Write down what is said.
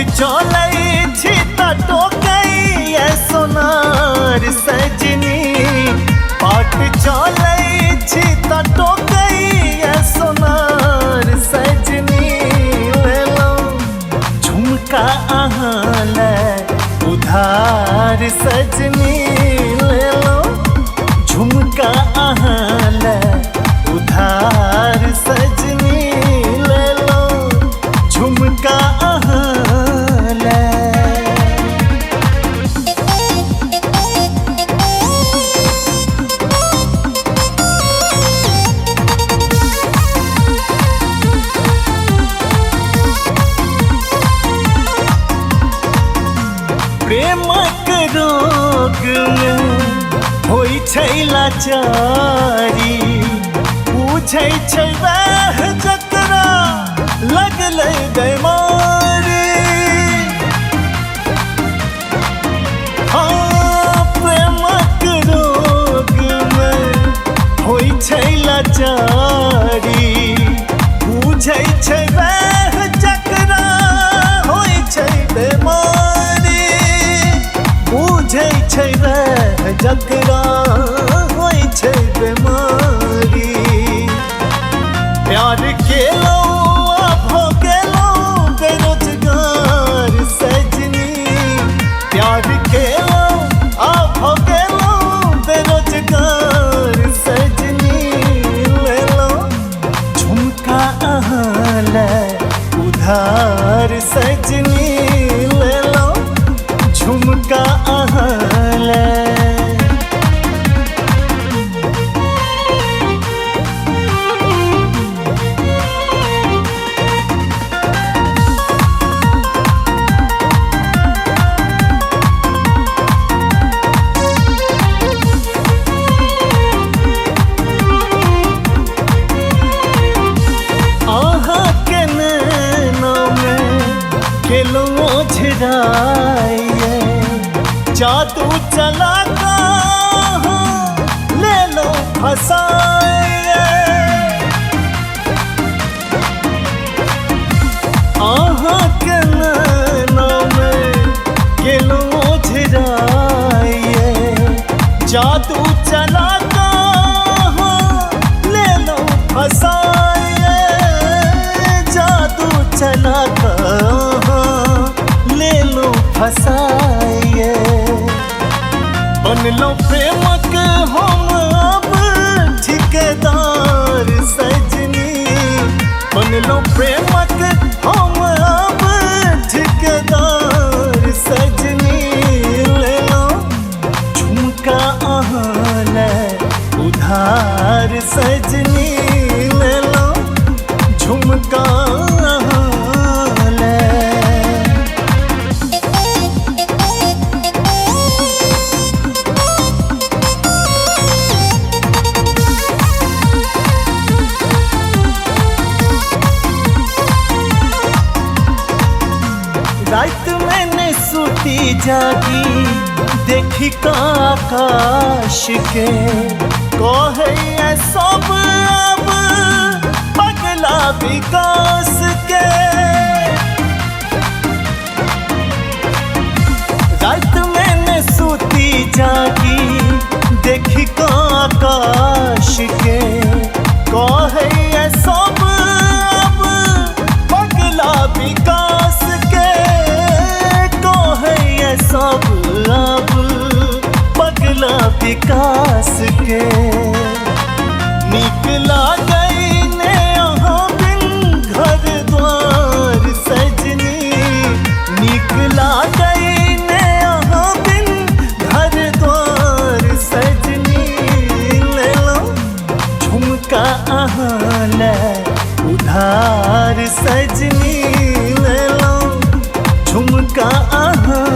चलै छी त टोकै सोनार सजनी, पाट चलै छी त टोकै सोनार सजनी। लेलहुँ झुमका अहाँ लए उधार सजनी, लेलहुँ झुमका अहाँ लए उधार सजनी, लेलहुँ झुमका अहाँ लए। प्रेमक रोग में होइ छै लाचारी, पूछै छै वैह जकरा लगलै बीमारी। हाँ, प्रेमक रोग में होइ छै लाचारी, पूछै छै वैह जकरा होइ छै बीमारी। बुझै छै वैह जकरा होइ छै बीमारी। प्यार केलहुँ आ भऽ गेलहुँ बेरोजगार सजनी, प्यार केलहुँ आ भऽ गेलहुँ बेरोजगार सजनी। लेलहुँ झुमका अहाँ लए उधार सजनी, लेलहुँ झुमका अहाँ लए। केलहुँ झराइए जादू चला ले लो फसाइए। अहाँ के नाम केलहुँ झराइए जादू चला ले लो फसाइए। जादू चला फसाइए। बनलो प्रेमक हम अब ठिकेदार सजनी, बनलो प्रेमक हम अब ठिकेदार सजनी। लेलहुँ झुमका अहाँ लए उधार सजनी, लेलहुँ झुमका अहाँ लए। रात मैंने सूती जागी देखी का आकाश के, कहे सब अब पगला विकास के। रात मैंने सूती जागी देखी का आकाश के, कहे सब अब पगला विकास के। सब अब पगला विकास के। नीक लागै ने अहाँ बिन घर द्वार सजनी, नीक लागै ने अहाँ बिन घर द्वार सजनी। लेलहुँ झुमका अहाँ लए उधार सजनी, लेलहुँ झुमका अहाँ